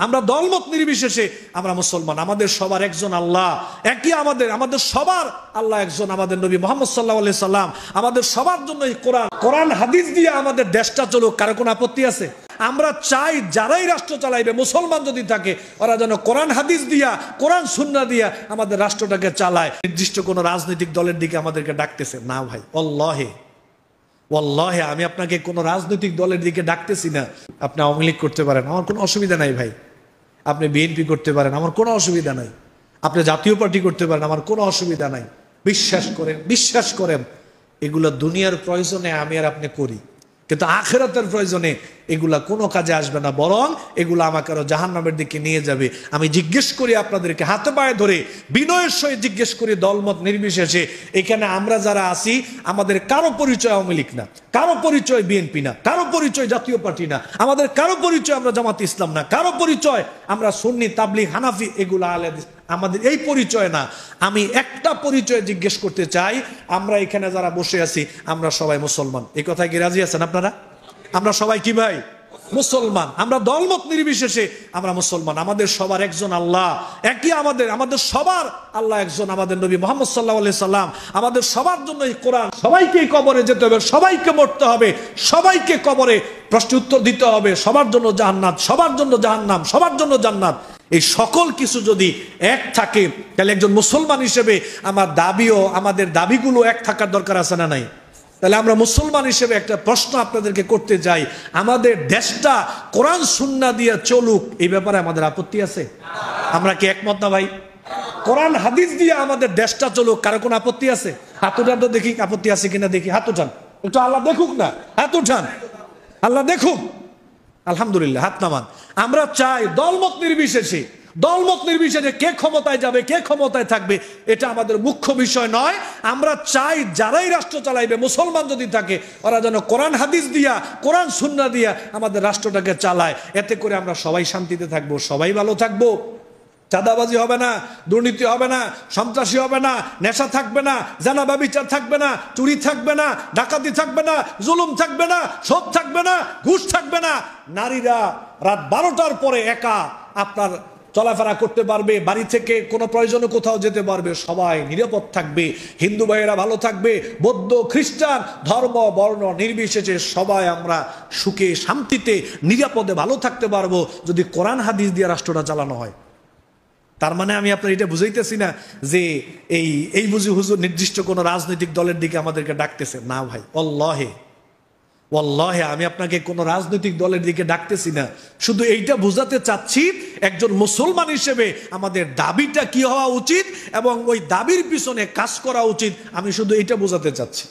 আমরা দলমত নির্বিশেষে আমরা মুসলমান। আমাদের সবার একজন আল্লাহ, একই আমাদের সবার আল্লাহ একজন, আমাদের নবী মুহাম্মদ সাল্লাল্লাহু আলাইহি সাল্লাম। আমাদের সবার জন্য এই কোরআন হাদিস দিয়ে আমাদের দেশটা চলুক। কারো কোনো আপত্তি আছে? আমরা চাই যারাই রাষ্ট্র চালাইবে, মুসলমান যদি থাকে, ওরা যেন কোরআন হাদিস দিয়া, কোরআন সুন্নাহ দিয়া আমাদের রাষ্ট্রটাকে চালায়। নির্দিষ্ট কোনো রাজনৈতিক দলের দিকে আমাদেরকে ডাকতেছে না ভাই, ওয়াল্লাহি আমি আপনাকে কোনো রাজনৈতিক দলের দিকে ডাকতেছি না। আপনি আওয়ামী লীগ করতে পারেন, আমার কোনো অসুবিধা নাই ভাই। আপনি বিএনপি করতে পারেন, আমার কোনো অসুবিধা নাই। আপনি জাতীয় পার্টি করতে পারেন, আমার কোনো অসুবিধা নাই। বিশ্বাস করেন এগুলো দুনিয়ার প্রয়োজনে আমি আর আপনি করি, কিন্তু আখিরাতের প্রয়োজনে এগুলা কোনো কাজে আসবে না, বরং এগুলো আমাকে আরো জাহান্নামের দিকে নিয়ে যাবে। আমি জিজ্ঞেস করি আপনাদেরকে, হাতে পায়ে ধরে বিনয়ের সহিত জিজ্ঞেস করি, দলমত নির্বিশেষে এখানে আমরা যারা আছি, আমাদের কারো পরিচয় আওয়ামী লীগ না, কারো পরিচয় বিএনপি না, কারো পরিচয় জাতীয় পার্টি না, আমাদের কারো পরিচয় আমরা জামাত ইসলাম না, কারো পরিচয় আমরা সুন্নি, তাবলিগ, হানাফি, এগুলো আহলে হাদিস, আমাদের এই পরিচয় না। আমি একটা পরিচয় জিজ্ঞেস করতে চাই, আমরা এখানে যারা বসে আছি আমরা সবাই মুসলমান। এই কথায় কি রাজি আছেন আপনারা? আমরা সবাই কি ভাই? মুসলমান। আমরা দলমত নির্বিশেষে আমরা মুসলমান। আমাদের সবার একজন আল্লাহ, একই আমাদের সবার আল্লাহ একজন, আমাদের নবী মুহাম্মদ সাল্লাল্লাহু আলাইহি সাল্লাম। আমাদের সবার জন্য এই কোরআন। সবাইকে কবরে যেতে হবে, সবাইকে মরতে হবে, সবাইকে কবরে প্রশ্ন উত্তর দিতে হবে। সবার জন্য জান্নাত, সবার জন্য জাহান্নাম, সবার জন্য জান্নাত। এই সকল কিছু যদি এক থাকে, তাহলে একজন মুসলমান হিসেবে আমাদের দাবিগুলো এক থাকার দরকার আছে না নাই? তাহলে আমরা মুসলমান হিসেবে একটা প্রশ্ন আপনাদেরকে করতে চাই, আমাদের দেশটা কোরআন সুন্নাহ দিয়ে চলুক, এই ব্যাপারে আমাদের আপত্তি আছে? আমরা কি একমত না ভাই? কোরআন হাদিস দিয়ে আমাদের দেশটা চলুক, কারো কোনো আপত্তি আছে? হাত উঠান তো দেখি, আপত্তি আছে কিনা দেখি, হাত উঠান একটু, আল্লাহ দেখুক না, হাত উঠান, আল্লাহ দেখুক। আলহামদুলিল্লাহ, হাত নামান। আমরা চাই দলমত নির্বিশেষে কে ক্ষমতায় যাবে, কে ক্ষমতায় থাকবে, এটা আমাদের মুখ্য বিষয় নয়। আমরা চাই যারাই রাষ্ট্র চালাইবে, মুসলমান যদি থাকে, ওরা যেন কোরআন হাদিস দিয়া, কোরআন সুন্নাহ দিয়া আমাদের রাষ্ট্রটাকে চালায়। এতে করে আমরা সবাই শান্তিতে থাকবো, সবাই ভালো থাকবো। চাঁদাবাজি হবে না, দুর্নীতি হবে না, সন্ত্রাসী হবে না, নেশা থাকবে না, জানা ব্যভিচার থাকবে না, চুরি থাকবে না, ডাকাতি থাকবে না, জুলুম থাকবে না, শোধ থাকবে না, ঘুষ থাকবে না। নারীরা রাত 12টার পরে একা আপনার চলাফেরা করতে পারবে, বাড়ি থেকে কোনো প্রয়োজনে কোথাও যেতে পারবে, সবাই নিরাপদ থাকবে। হিন্দু ভাইয়েরা ভালো থাকবে, বৌদ্ধ, খ্রিস্টান, ধর্ম বর্ণ নির্বিশেষে সবাই আমরা সুখে শান্তিতে নিরাপদে ভালো থাকতে পারবো, যদি কোরআন হাদিস দিয়ে রাষ্ট্রটা চালানো হয়। তার মানে আমি আপনার এটা বুঝাইতেছি না যে এই বুঝি হুজুর নির্দিষ্ট কোনো রাজনৈতিক দলের দিকে আমাদেরকে ডাকতেছে না ভাই, ওয়াল্লাহি আমি আপনাকে কোনো রাজনৈতিক দলের দিকে ডাকতেছি না। শুধু এইটা বোঝাতে চাচ্ছি, একজন মুসলমান হিসেবে আমাদের দাবিটা কি হওয়া উচিত এবং ওই দাবির পিছনে কাজ করা উচিত। আমি শুধু এইটা বোঝাতে চাচ্ছি।